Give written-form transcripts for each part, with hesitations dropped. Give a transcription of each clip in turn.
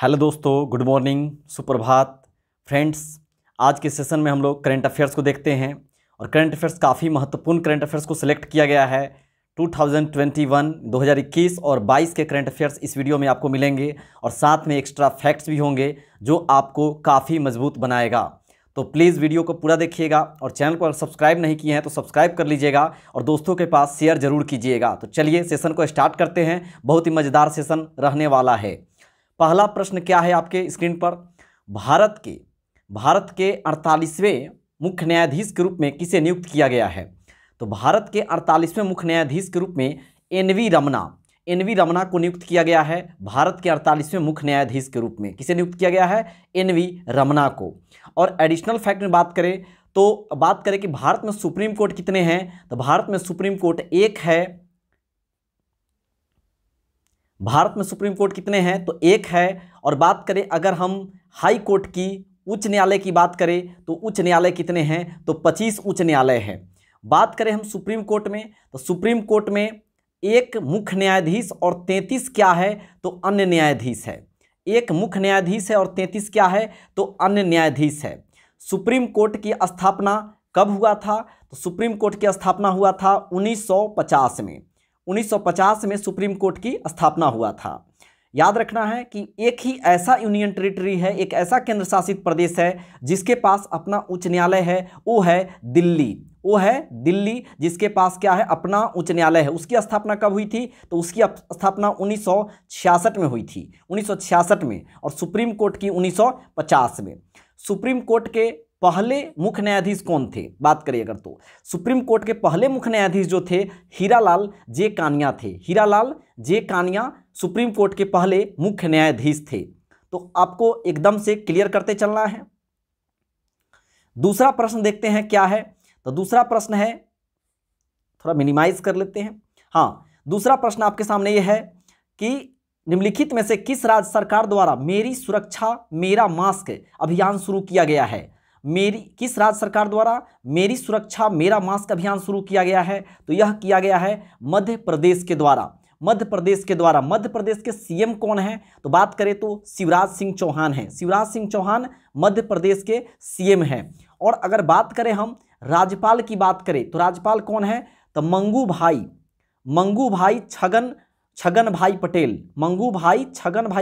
Hello दोस्तों, good morning, सुप्रभात friends. आज के सेशन में हम लोग करंट अफेयर्स को देखते हैं और करंट अफेयर्स काफ़ी महत्वपूर्ण करंट अफेयर्स को सिलेक्ट किया गया है। 2021 और 22 के करंट अफेयर्स इस वीडियो में आपको मिलेंगे और साथ में एक्स्ट्रा फैक्ट्स भी होंगे जो आपको काफ़ी मजबूत बनाएगा। तो प्लीज़ वीडियो को पूरा देखिएगा और चैनल को अगर सब्सक्राइब नहीं किए हैं तो सब्सक्राइब कर लीजिएगा और दोस्तों के पास शेयर जरूर कीजिएगा। तो चलिए सेशन को स्टार्ट करते हैं। बहुत ही मज़ेदार सेशन रहने वाला है। पहला प्रश्न क्या है आपके स्क्रीन पर? भारत के 48वें मुख्य न्यायाधीश के रूप में किसे नियुक्त किया गया है? तो भारत के 48वें मुख्य न्यायाधीश के रूप में एन.वी. रमना को नियुक्त किया गया है। भारत के 48वें मुख्य न्यायाधीश के रूप में किसे नियुक्त किया गया है? एन.वी. रमना को। और एडिशनल फैक्ट में बात करें तो बात करें कि भारत में सुप्रीम कोर्ट कितने हैं, तो भारत में सुप्रीम कोर्ट एक है। भारत में सुप्रीम कोर्ट कितने हैं? तो एक है। और बात करें अगर हम हाई कोर्ट की, उच्च न्यायालय की बात करें तो उच्च न्यायालय कितने हैं? तो 25 उच्च न्यायालय हैं। बात करें हम सुप्रीम कोर्ट में तो सुप्रीम कोर्ट में एक मुख्य न्यायाधीश और 33 क्या है? तो अन्य न्यायाधीश है। एक मुख्य न्यायाधीश है और 33 क्या है? तो अन्य न्यायाधीश है। सुप्रीम कोर्ट की स्थापना कब हुआ था? तो सुप्रीम कोर्ट की स्थापना हुआ था 1950 में। 1950 में सुप्रीम कोर्ट की स्थापना हुआ था। याद रखना है कि एक ही ऐसा यूनियन टेरिटरी है, एक ऐसा केंद्र शासित प्रदेश है जिसके पास अपना उच्च न्यायालय है, वो है दिल्ली। जिसके पास क्या है? अपना उच्च न्यायालय है। उसकी स्थापना कब हुई थी? तो उसकी स्थापना 1966 में हुई थी, 1966 में। और सुप्रीम कोर्ट की 1950 में। सुप्रीम कोर्ट के पहले मुख्य न्यायाधीश कौन थे? बात करिए अगर तो सुप्रीम कोर्ट के पहले मुख्य न्यायाधीश जो थे हीरालाल जे कानिया थे। हीरालाल जे कानिया सुप्रीम कोर्ट के पहले मुख्य न्यायाधीश थे। तो आपको एकदम से क्लियर करते चलना है। दूसरा प्रश्न देखते हैं क्या है। तो दूसरा प्रश्न है, थोड़ा मिनिमाइज कर लेते हैं। हाँ, दूसरा प्रश्न आपके सामने यह है कि निम्नलिखित में से किस राज्य सरकार द्वारा मेरी सुरक्षा मेरा मास्क अभियान शुरू किया गया है? किस राज्य सरकार द्वारा मेरी सुरक्षा मेरा मास्क अभियान शुरू किया गया है? तो यह किया गया है मध्य प्रदेश के द्वारा। मध्य प्रदेश के सीएम कौन है? तो बात करें तो शिवराज सिंह चौहान हैं। शिवराज सिंह चौहान मध्य प्रदेश के सीएम हैं। और अगर बात करें हम राज्यपाल की बात करें तो राज्यपाल कौन है? तो मंगू भाई छगन भाई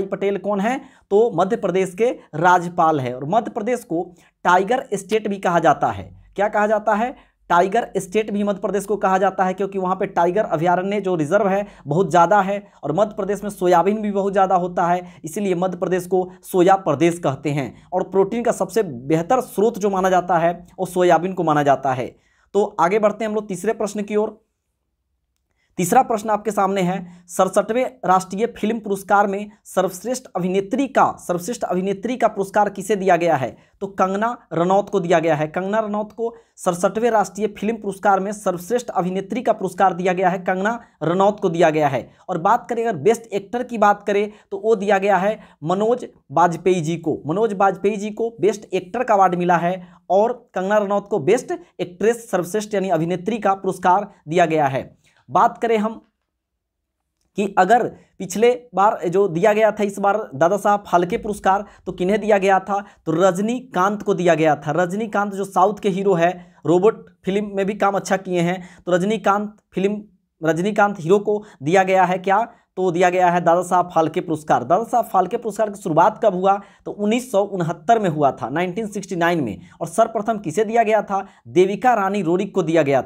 पटेल कौन है? तो मध्य प्रदेश के राज्यपाल है। और मध्य प्रदेश को टाइगर स्टेट भी कहा जाता है। क्या कहा जाता है? टाइगर स्टेट भी मध्य प्रदेश को कहा जाता है, क्योंकि वहाँ पे टाइगर अभयारण्य जो रिजर्व है बहुत ज़्यादा है। और मध्य प्रदेश में सोयाबीन भी बहुत ज़्यादा होता है, इसीलिए मध्य प्रदेश को सोया प्रदेश कहते हैं। और प्रोटीन का सबसे बेहतर स्रोत जो माना जाता है वो सोयाबीन को माना जाता है। तो आगे बढ़ते हैं हम लोग तीसरे प्रश्न की ओर। तीसरा प्रश्न आपके सामने है, 67वें राष्ट्रीय फिल्म पुरस्कार में सर्वश्रेष्ठ अभिनेत्री का पुरस्कार किसे दिया गया है? तो कंगना रनौत को दिया गया है। कंगना रनौत को 67वें राष्ट्रीय फिल्म पुरस्कार में सर्वश्रेष्ठ अभिनेत्री का पुरस्कार दिया गया है, कंगना रनौत को दिया गया है। और बात करें अगर बेस्ट एक्टर की बात करें तो वो दिया गया है मनोज बाजपेयी जी को बेस्ट एक्टर का अवार्ड मिला है। और कंगना रनौत को बेस्ट एक्ट्रेस सर्वश्रेष्ठ यानी अभिनेत्री का पुरस्कार दिया गया है। बात करें हम कि अगर पिछले बार जो दिया गया था, इस बार दादा साहब फाल्के पुरस्कार तो किन्हें दिया गया था? तो रजनीकांत को दिया गया था। रजनीकांत जो साउथ के हीरो है, रोबोट फिल्म में भी काम अच्छा किए हैं, तो रजनीकांत हीरो को दिया गया है क्या? तो दिया गया है दादा साहब फाल्के पुरस्कार। दादा साहब फाल्के पुरस्कार की शुरुआत कब हुआ? तो 1969 में हुआ था, 1969 में। और सर्वप्रथम किसे दिया गया था? देविका रानी रोरिक को दिया गया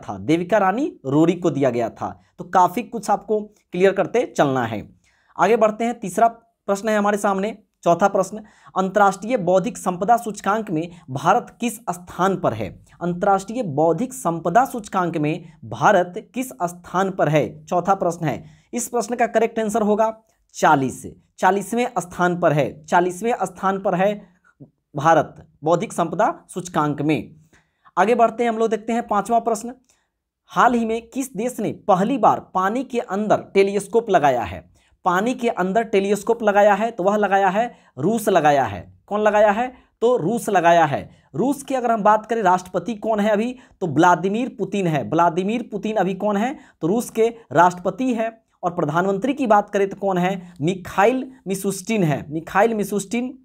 था। तो काफ़ी कुछ आपको क्लियर करते चलना है। आगे बढ़ते हैं। तीसरा प्रश्न है हमारे सामने, चौथा प्रश्न, अंतर्राष्ट्रीय बौद्धिक संपदा सूचकांक में भारत किस स्थान पर है? अंतर्राष्ट्रीय बौद्धिक संपदा सूचकांक में भारत किस स्थान पर है? चौथा प्रश्न है। इस प्रश्न का करेक्ट आंसर होगा 40वें स्थान पर है। 40वें स्थान पर है भारत बौद्धिक संपदा सूचकांक में। आगे बढ़ते हैं हम लोग, देखते हैं पांचवा प्रश्न। हाल ही में किस देश ने पहली बार पानी के अंदर टेलीस्कोप लगाया है? तो वह लगाया है रूस लगाया है। कौन लगाया है? तो रूस लगाया है। रूस की अगर हम बात करें राष्ट्रपति कौन है अभी? तो व्लादिमीर पुतिन है। अभी कौन है? तो रूस के राष्ट्रपति है। और प्रधानमंत्री की बात करें तो कौन है, मिखाइल मिशुस्टिन है, मिखाइल मिशुस्टिन।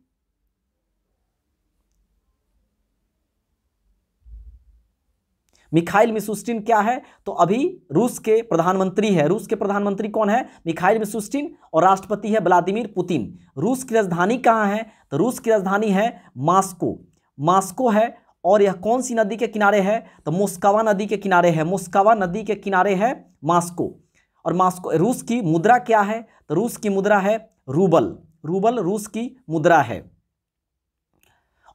मिखाइल मिशुस्टिन क्या है, तो अभी रूस के प्रधानमंत्री है। रूस के प्रधानमंत्री कौन है, मिखाइल मिशुस्टिन, और राष्ट्रपति है व्लादिमीर पुतिन। रूस की राजधानी कहाँ है, तो रूस की राजधानी है मॉस्को, मॉस्को है। और यह कौन सी नदी के किनारे है, तो मोस्कवा नदी के किनारे है, मोस्कवा नदी के किनारे है मॉस्को। और मॉस्को, रूस की मुद्रा क्या है, तो रूस की मुद्रा है रूबल, रूबल रूस की मुद्रा है।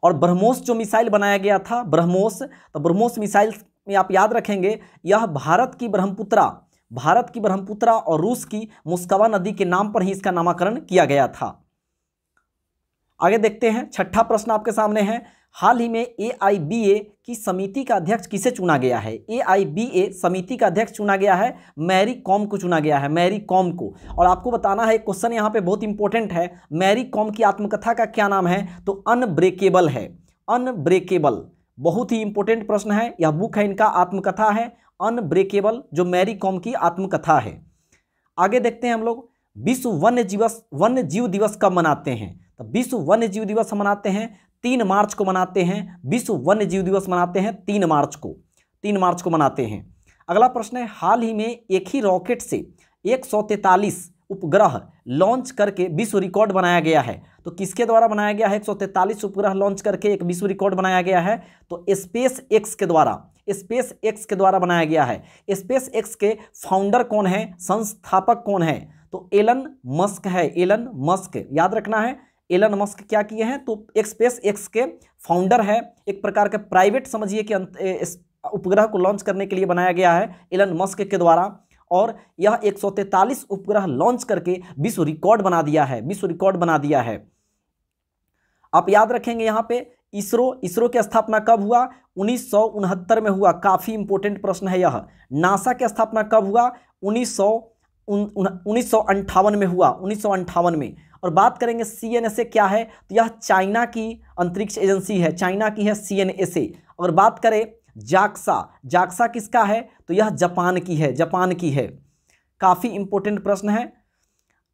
और ब्रह्मोस जो मिसाइल बनाया गया था, ब्रह्मोस, तो ब्रह्मोस मिसाइल में आप याद रखेंगे यह भारत की ब्रह्मपुत्रा, भारत की ब्रह्मपुत्रा और रूस की मोस्कवा नदी के नाम पर ही इसका नामकरण किया गया था। आगे देखते हैं, छठा प्रश्न आपके सामने है, हाल ही में AIBA की समिति का अध्यक्ष किसे चुना गया है। AIBA समिति का अध्यक्ष चुना गया है मैरी कॉम को चुना गया है, मैरी कॉम को। और आपको बताना है, क्वेश्चन यहाँ पे बहुत इंपॉर्टेंट है, मैरी कॉम की आत्मकथा का क्या नाम है, तो अनब्रेकेबल है, अनब्रेकेबल। बहुत ही इंपॉर्टेंट प्रश्न है, यह बुक है, इनका आत्मकथा है अनब्रेकेबल, जो मैरी कॉम की आत्मकथा है। आगे देखते हैं हम लोग, विश्व वन्य जीव दिवस कब मनाते हैं, तो विश्व वन्य जीव दिवस हम मनाते हैं 3 मार्च को मनाते हैं। विश्व वन्य जीव दिवस मनाते हैं 3 मार्च को, 3 मार्च को मनाते हैं। अगला प्रश्न है, हाल ही में एक ही रॉकेट से 143 उपग्रह लॉन्च करके विश्व रिकॉर्ड बनाया गया है, तो किसके द्वारा बनाया गया है, 143 उपग्रह लॉन्च करके एक विश्व रिकॉर्ड बनाया गया है, तो स्पेस एक्स के द्वारा, स्पेस एक्स के द्वारा बनाया गया है। स्पेस एक्स के फाउंडर कौन है, संस्थापक कौन है, तो एलन मस्क है, एलन मस्क, याद रखना है। एलन मस्क क्या किए हैं, तो स्पेस एक्स के फाउंडर है, एक प्रकार के प्राइवेट समझिए कि इस उपग्रह को लॉन्च करने के लिए बनाया गया है एलन मस्क के द्वारा। और यह 143 उपग्रह लॉन्च करके विश्व रिकॉर्ड बना दिया है, विश्व रिकॉर्ड बना दिया है। आप याद रखेंगे यहाँ पे इसरो की स्थापना कब हुआ, 1969 में हुआ, काफी इंपॉर्टेंट प्रश्न है यह। नासा की स्थापना कब हुआ, 1958 में हुआ, 1958 में। और बात करेंगे CNSA क्या है, तो यह चाइना की अंतरिक्ष एजेंसी है, चाइना की है CNSA। अगर बात करें जाक्सा, जाक्सा किसका है, तो यह जापान की है, जापान की है। काफी इंपॉर्टेंट प्रश्न है।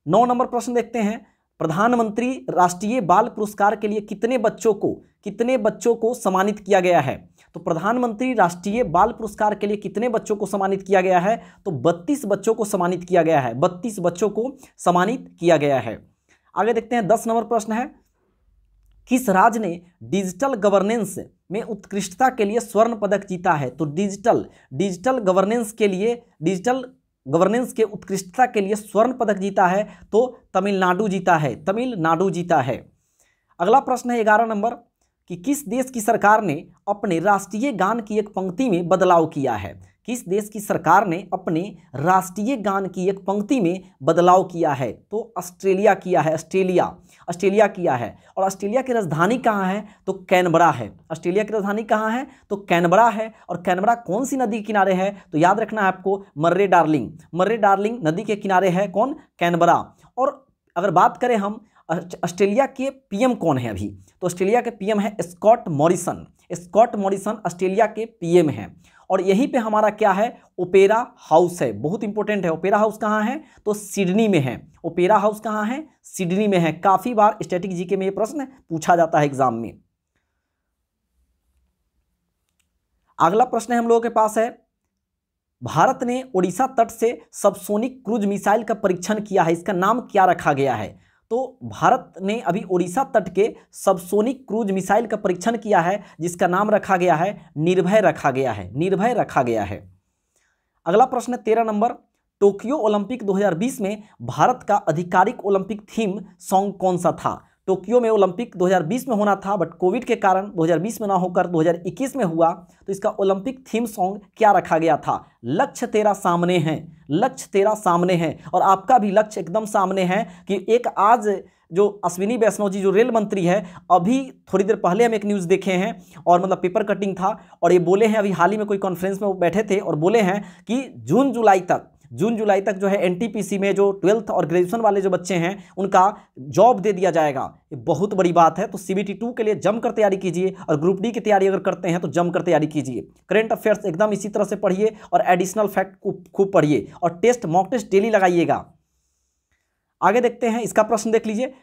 9 नंबर प्रश्न देखते हैं, प्रधानमंत्री राष्ट्रीय बाल पुरस्कार के लिए कितने बच्चों को सम्मानित किया गया है, तो प्रधानमंत्री राष्ट्रीय बाल पुरस्कार के लिए कितने बच्चों को सम्मानित किया गया है, तो 32 बच्चों को सम्मानित किया गया है, 32 बच्चों को सम्मानित किया गया है। आगे देखते हैं, 10 नंबर प्रश्न है, किस राज्य ने डिजिटल गवर्नेंस में उत्कृष्टता के लिए स्वर्ण पदक जीता है, तो डिजिटल गवर्नेंस के उत्कृष्टता के लिए स्वर्ण पदक जीता है, तो तमिलनाडु जीता है, तमिलनाडु जीता है। अगला प्रश्न है 11 नंबर, कि किस देश की सरकार ने अपने राष्ट्रीय गान की एक पंक्ति में बदलाव किया है, किस देश की सरकार ने अपने राष्ट्रीय गान की एक पंक्ति में बदलाव किया है, तो ऑस्ट्रेलिया किया है, ऑस्ट्रेलिया किया है। और ऑस्ट्रेलिया की राजधानी कहाँ है, तो कैनबरा है, ऑस्ट्रेलिया की राजधानी कहाँ है, तो कैनबरा है। और कैनबरा कौन सी नदी के किनारे है, तो याद रखना है आपको, मर्रे डार्लिंग नदी के किनारे है कौन, कैनबरा। और अगर बात करें हम ऑस्ट्रेलिया के PM कौन है अभी, तो ऑस्ट्रेलिया के PM है Scott Morrison, Scott Morrison Australia के PM हैं। और यहीं पे हमारा क्या है, ओपेरा हाउस है, बहुत इंपॉर्टेंट है। ओपेरा हाउस कहाँ है, तो सिडनी में है, ओपेरा हाउस कहाँ है, सिडनी में है। काफी बार स्टैटिक जीके में ये प्रश्न पूछा जाता है एग्जाम में। अगला प्रश्न हम लोगों के पास है, भारत ने ओडिशा तट से सबसोनिक क्रूज मिसाइल का परीक्षण किया है, इसका नाम क्या रखा गया है, तो भारत ने अभी ओडिशा तट के सबसोनिक क्रूज मिसाइल का परीक्षण किया है, जिसका नाम रखा गया है निर्भय, रखा गया है, निर्भय रखा गया है। अगला प्रश्न 13 नंबर, टोक्यो ओलंपिक 2020 में भारत का आधिकारिक ओलंपिक थीम सॉन्ग कौन सा था। टोक्यो में ओलंपिक 2020 में होना था, बट कोविड के कारण 2020 में ना होकर 2021 में हुआ, तो इसका ओलंपिक थीम सॉन्ग क्या रखा गया था, लक्ष्य तेरा सामने है, लक्ष्य तेरा सामने है। और आपका भी लक्ष्य एकदम सामने है कि एक आज जो अश्विनी वैष्णव जी जो रेल मंत्री है, अभी थोड़ी देर पहले हम एक न्यूज़ देखे हैं, और मतलब पेपर कटिंग था, और ये बोले हैं, अभी हाल ही में कोई कॉन्फ्रेंस में वो बैठे थे और बोले हैं कि जून जुलाई जून जुलाई तक जो है एनटीपीसी में जो 12th और ग्रेजुएशन वाले जो बच्चे हैं उनका जॉब दे दिया जाएगा। ये बहुत बड़ी बात है। तो CBT 2 के लिए जमकर तैयारी कीजिए और ग्रुप डी की तैयारी अगर करते हैं तो जमकर तैयारी कीजिए। करंट अफेयर्स एकदम इसी तरह से पढ़िए और एडिशनल फैक्ट को खूब पढ़िए और टेस्ट मॉक टेस्ट डेली लगाइएगा। आगे देखते हैं, इसका प्रश्न देख लीजिए।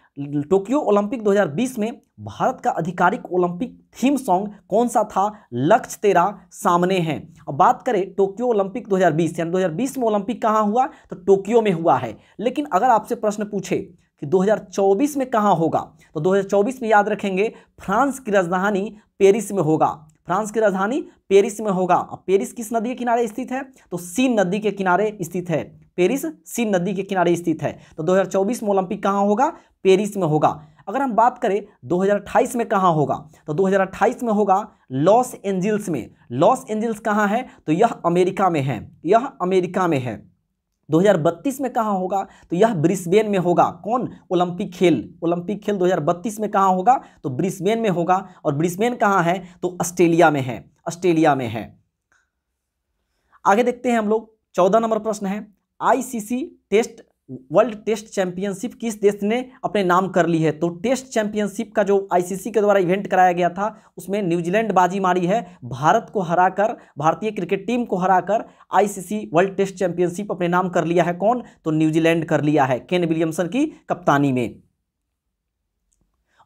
टोक्यो ओलंपिक 2020 में भारत का आधिकारिक ओलंपिक थीम सॉन्ग कौन सा था? लक्ष्य तेरा सामने है। अब बात करें टोक्यो ओलंपिक 2020 यानी 2020 में ओलंपिक कहाँ हुआ? तो टोक्यो में हुआ है। लेकिन अगर आपसे प्रश्न पूछे कि 2024 में कहाँ होगा, तो 2024 में याद रखेंगे फ्रांस की राजधानी पेरिस में होगा। फ्रांस की राजधानी पेरिस में होगा। अब पेरिस किस नदी के किनारे स्थित है? तो सीन नदी के किनारे स्थित है। पेरिस सीन नदी के किनारे स्थित है। तो 2024 में ओलंपिक कहाँ होगा? पेरिस में होगा। अगर हम बात करें 2028 में कहाँ होगा, तो 2028 में होगा लॉस एंजिल्स में। लॉस एंजिल्स कहाँ है? तो यह अमेरिका में है। यह अमेरिका में है। 2032 में कहाँ होगा? तो यह ब्रिस्बेन में होगा। कौन? ओलंपिक खेल। ओलंपिक खेल 2032 में कहाँ होगा? तो ब्रिस्बेन में होगा। और ब्रिस्बेन कहाँ है? तो ऑस्ट्रेलिया में है। ऑस्ट्रेलिया में है। आगे देखते हैं हम लोग। 14 नंबर प्रश्न है, ICC Test World Test Championship किस देश ने अपने नाम कर ली है? तो टेस्ट चैंपियनशिप का जो आईसीसी के द्वारा इवेंट कराया गया था उसमें न्यूजीलैंड बाजी मारी है। भारत को हराकर, भारतीय क्रिकेट टीम को हराकर आईसीसी वर्ल्ड टेस्ट चैंपियनशिप अपने नाम कर लिया है। कौन? तो न्यूजीलैंड कर लिया है, केन विलियमसन की कप्तानी में।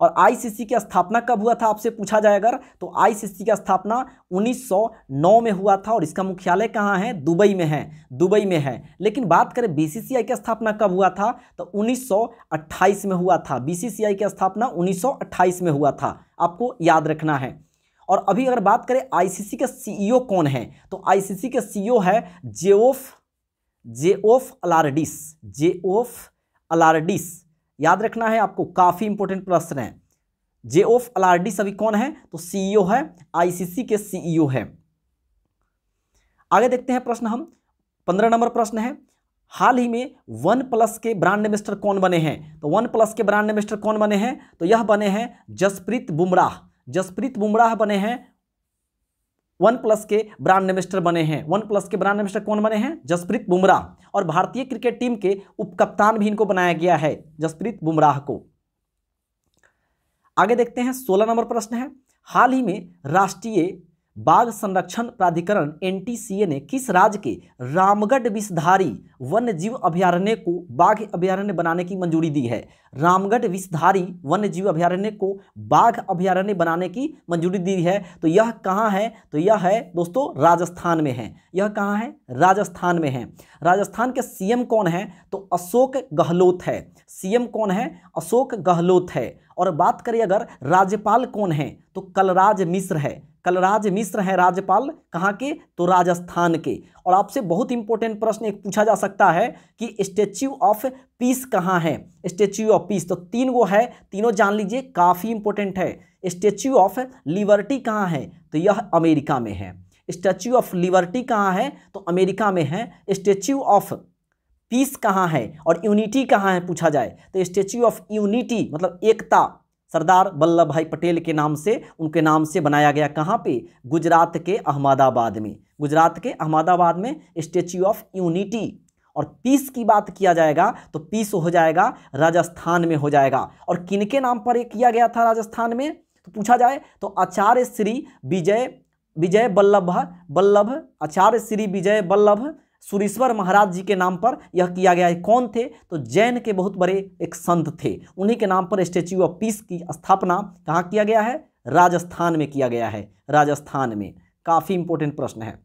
और आईसीसी की स्थापना कब हुआ था आपसे पूछा जाएगा, तो आईसीसी की स्थापना 1909 में हुआ था और इसका मुख्यालय कहाँ है? दुबई में है। दुबई में है। लेकिन बात करें बीसीसीआई की स्थापना कब हुआ था, तो 1928 में हुआ था। बीसीसीआई की स्थापना 1928 में हुआ था, आपको याद रखना है। और अभी अगर बात करें आईसीसी के सीईओ कौन है, तो आईसीसी के सीईओ है जेओफ अलार्डिस। जेओफ अलार्डिस याद रखना है आपको, काफी इंपॉर्टेंट प्रश्न है। जेओफ अलार्डिस अभी कौन है? तो सीईओ है, आईसीसी के सीईओ है। आगे देखते हैं प्रश्न हम। 15 नंबर प्रश्न है, हाल ही में OnePlus के ब्रांड एम्बेसडर कौन बने हैं? तो OnePlus के ब्रांड एम्बेसडर कौन बने हैं? तो यह बने हैं जसप्रीत बुमराह। जसप्रीत बुमराह बने हैं OnePlus के ब्रांड एम्बेसडर बने हैं। OnePlus के ब्रांड एम्बेसडर कौन बने हैं? जसप्रीत बुमराह। और भारतीय क्रिकेट टीम के उपकप्तान भी इनको बनाया गया है, जसप्रीत बुमराह को। आगे देखते हैं 16 नंबर प्रश्न है, हाल ही में राष्ट्रीय बाघ संरक्षण प्राधिकरण NTCA ने किस राज्य के रामगढ़ विषधारी वन्य जीव अभयारण्य को बाघ अभयारण्य बनाने की मंजूरी दी है? रामगढ़ विषधारी वन्य जीव अभयारण्य को बाघ अभयारण्य बनाने की मंजूरी दी है। तो यह कहाँ है? तो यह है दोस्तों राजस्थान में है। यह कहाँ है? राजस्थान में है। राजस्थान के सीएम कौन है? तो अशोक गहलोत है। सीएम कौन है? अशोक गहलोत है। और बात करें अगर राज्यपाल कौन है, तो कलराज मिश्र है। कलराज मिश्र है राज्यपाल, कहाँ के? तो राजस्थान के। और आपसे बहुत इंपॉर्टेंट प्रश्न एक पूछा जा सकता है कि स्टैच्यू ऑफ पीस कहाँ है? स्टैच्यू ऑफ पीस तो 3 गो है, तीनों जान लीजिए, काफी इंपॉर्टेंट है। स्टैच्यू ऑफ लिबर्टी कहाँ है? तो यह अमेरिका में है। स्टैच्यू ऑफ लिबर्टी कहाँ है? तो अमेरिका में है। स्टैच्यू ऑफ पीस कहाँ है और यूनिटी कहाँ है पूछा जाए, तो स्टैच्यू ऑफ यूनिटी मतलब एकता, सरदार वल्लभ भाई पटेल के नाम से, उनके नाम से बनाया गया। कहाँ पे? गुजरात के अहमदाबाद में। गुजरात के अहमदाबाद में स्टैच्यू ऑफ यूनिटी। और पीस की बात किया जाएगा तो पीस हो जाएगा राजस्थान में हो जाएगा। और किनके नाम पर ये किया गया था राजस्थान में, तो पूछा जाए तो आचार्य श्री विजय वल्लभ आचार्य श्री विजय वल्लभ सुरेश्वर महाराज जी के नाम पर यह किया गया है। कौन थे? तो जैन के बहुत बड़े एक संत थे, उन्हीं के नाम पर स्टैच्यू ऑफ पीस की स्थापना कहाँ किया गया है? राजस्थान में किया गया है। राजस्थान में। काफी इंपॉर्टेंट प्रश्न है।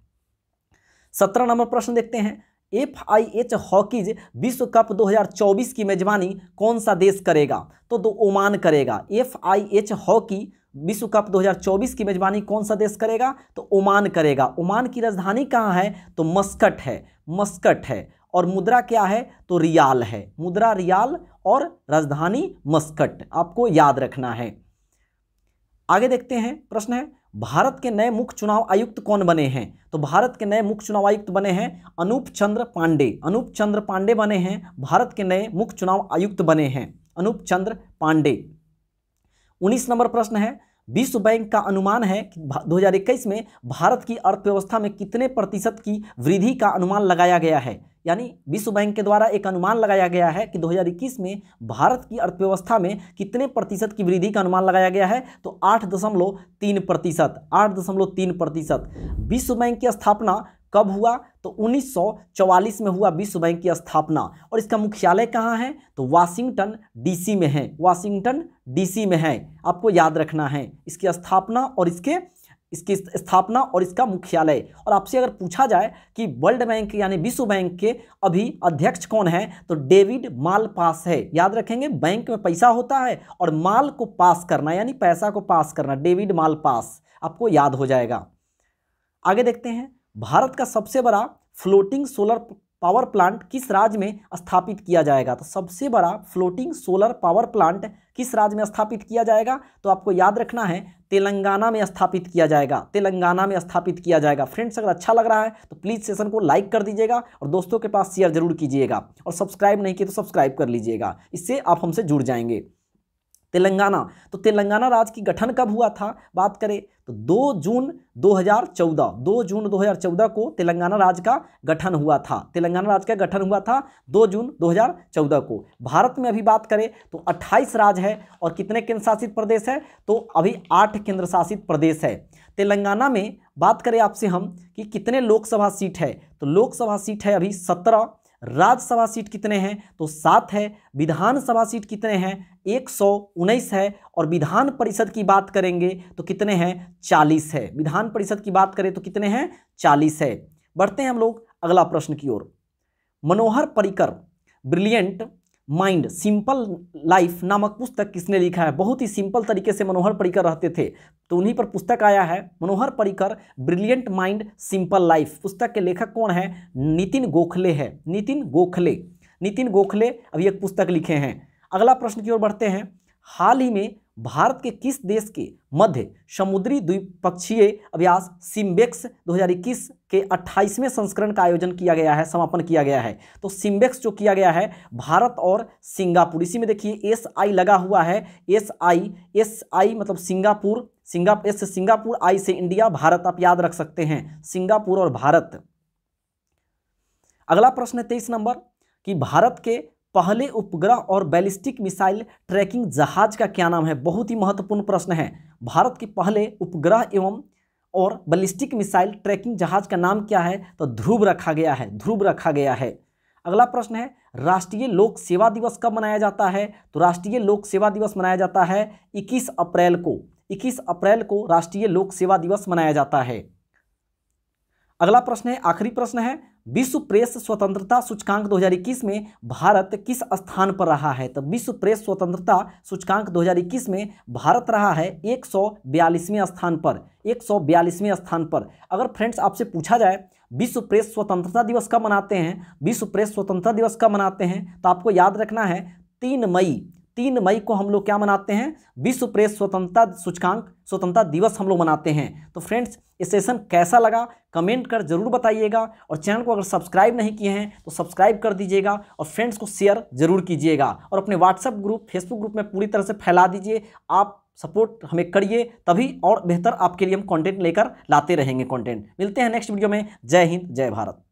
17 नंबर प्रश्न देखते हैं, FIH हॉकीज विश्व कप 2024 की मेजबानी कौन सा देश करेगा? तो ओमान करेगा। FIH हॉकी विश्व कप 2024 की मेजबानी कौन सा देश करेगा? तो ओमान करेगा। ओमान की राजधानी कहाँ है? तो मस्कट है। मस्कट है। और मुद्रा क्या है? तो रियाल है। मुद्रा रियाल और राजधानी मस्कट, आपको याद रखना है। आगे देखते हैं प्रश्न है, भारत के नए मुख्य चुनाव आयुक्त कौन बने हैं? तो भारत के नए मुख्य चुनाव आयुक्त बने हैं अनूप चंद्र पांडे। अनूप चंद्र पांडे बने हैं भारत के नए मुख्य चुनाव आयुक्त बने हैं, अनूप चंद्र पांडे। 19 नंबर प्रश्न है, विश्व बैंक का अनुमान है कि 2021 में भारत की अर्थव्यवस्था में कितने प्रतिशत की वृद्धि का अनुमान लगाया गया है। यानी विश्व बैंक के द्वारा एक अनुमान लगाया गया है कि 2021 में भारत की अर्थव्यवस्था में कितने प्रतिशत की वृद्धि का अनुमान लगाया गया है, तो 8.3%। 8.3%। विश्व बैंक की स्थापना कब हुआ, तो 1944 में हुआ विश्व बैंक की स्थापना। और इसका मुख्यालय कहाँ है, तो वाशिंगटन डीसी में है। वाशिंगटन डीसी में है, आपको याद रखना है इसकी स्थापना और इसकी स्थापना और इसका मुख्यालय। और आपसे अगर पूछा जाए कि वर्ल्ड बैंक यानी विश्व बैंक के अभी अध्यक्ष कौन है, तो डेविड मालपास है। याद रखेंगे, बैंक में पैसा होता है और माल को पास करना यानी पैसा को पास करना, डेविड मालपास, आपको याद हो जाएगा। आगे देखते हैं, भारत का सबसे बड़ा फ्लोटिंग सोलर पावर प्लांट किस राज्य में स्थापित किया जाएगा। तो सबसे बड़ा फ्लोटिंग सोलर पावर प्लांट किस राज्य में स्थापित किया जाएगा, तो आपको याद रखना है तेलंगाना में स्थापित किया जाएगा। तेलंगाना में स्थापित किया जाएगा। फ्रेंड्स, अगर अच्छा लग रहा है तो प्लीज़ सेशन को लाइक कर दीजिएगा और दोस्तों के पास शेयर जरूर कीजिएगा, और सब्सक्राइब नहीं किया तो सब्सक्राइब कर लीजिएगा, इससे आप हमसे जुड़ जाएंगे। तेलंगाना, तो तेलंगाना राज्य की गठन कब हुआ था, बात करें तो 2 जून 2014। 2 जून 2014 को तेलंगाना राज्य का गठन हुआ था। तेलंगाना राज्य का गठन हुआ था 2 जून 2014 को। भारत में अभी बात करें तो 28 राज्य है और कितने केंद्र शासित प्रदेश है, तो अभी 8 केंद्र शासित प्रदेश है। तेलंगाना में बात करें आपसे हम कि कितने लोकसभा सीट है, तो लोकसभा सीट है अभी 17। राज्यसभा सीट कितने हैं, तो 7 है। विधानसभा सीट कितने हैं, 119 है। और विधान परिषद की बात करेंगे तो कितने हैं, 40 है। विधान परिषद की बात करें तो कितने हैं, 40 है। बढ़ते हैं हम लोग अगला प्रश्न की ओर। Manohar Parrikar brilliant mind simple life नामक पुस्तक किसने लिखा है। बहुत ही सिंपल तरीके से मनोहर पर्रिकर रहते थे, तो उन्हीं पर पुस्तक आया है। Manohar Parrikar brilliant mind simple life, पुस्तक के लेखक कौन है, नितिन गोखले है। नितिन गोखले अभी एक पुस्तक लिखे हैं। अगला प्रश्न की ओर बढ़ते हैं। हाल ही में भारत के किस देश के मध्य समुद्री द्विपक्षीय अभ्यास सिम्बेक्स 2021 के 28वें संस्करण का आयोजन किया गया है, समापन किया गया है। तो सिम्बेक्स जो किया गया है भारत और सिंगापुर, इसी में देखिए SI लगा हुआ है। SI मतलब सिंगापुर, सिंगापुर, आई से इंडिया, भारत, आप याद रख सकते हैं, सिंगापुर और भारत। अगला प्रश्न है 23 नंबर कि भारत के पहले उपग्रह और बैलिस्टिक मिसाइल ट्रैकिंग जहाज का क्या नाम है। बहुत ही महत्वपूर्ण प्रश्न है। भारत के पहले उपग्रह एवं और बैलिस्टिक मिसाइल ट्रैकिंग जहाज का नाम क्या है, तो ध्रुव रखा गया है। ध्रुव रखा गया है। अगला प्रश्न है राष्ट्रीय लोक सेवा दिवस कब मनाया जाता है, तो राष्ट्रीय लोक सेवा दिवस मनाया जाता है 21 अप्रैल को। 21 अप्रैल को राष्ट्रीय लोक सेवा दिवस मनाया जाता है। अगला प्रश्न है, आखिरी प्रश्न है, विश्व प्रेस स्वतंत्रता सूचकांक 2021 में भारत किस स्थान पर रहा है। तो विश्व प्रेस स्वतंत्रता सूचकांक 2021 में भारत रहा है 142वें स्थान पर। 142वें स्थान पर। अगर फ्रेंड्स आपसे पूछा जाए विश्व प्रेस स्वतंत्रता दिवस कब मनाते हैं, विश्व प्रेस स्वतंत्रता दिवस कब मनाते हैं, तो आपको याद रखना है 3 मई को हम लोग क्या मनाते हैं, विश्व प्रेस स्वतंत्रता सूचकांक स्वतंत्रता दिवस हम लोग मनाते हैं। तो फ्रेंड्स ये सेशन कैसा लगा कमेंट कर जरूर बताइएगा, और चैनल को अगर सब्सक्राइब नहीं किए हैं तो सब्सक्राइब कर दीजिएगा, और फ्रेंड्स को शेयर जरूर कीजिएगा, और अपने व्हाट्सएप ग्रुप फेसबुक ग्रुप में पूरी तरह से फैला दीजिए। आप सपोर्ट हमें करिए, तभी और बेहतर आपके लिए हम कंटेंट लेकर लाते रहेंगे। कंटेंट मिलते हैं नेक्स्ट वीडियो में। जय हिंद, जय भारत।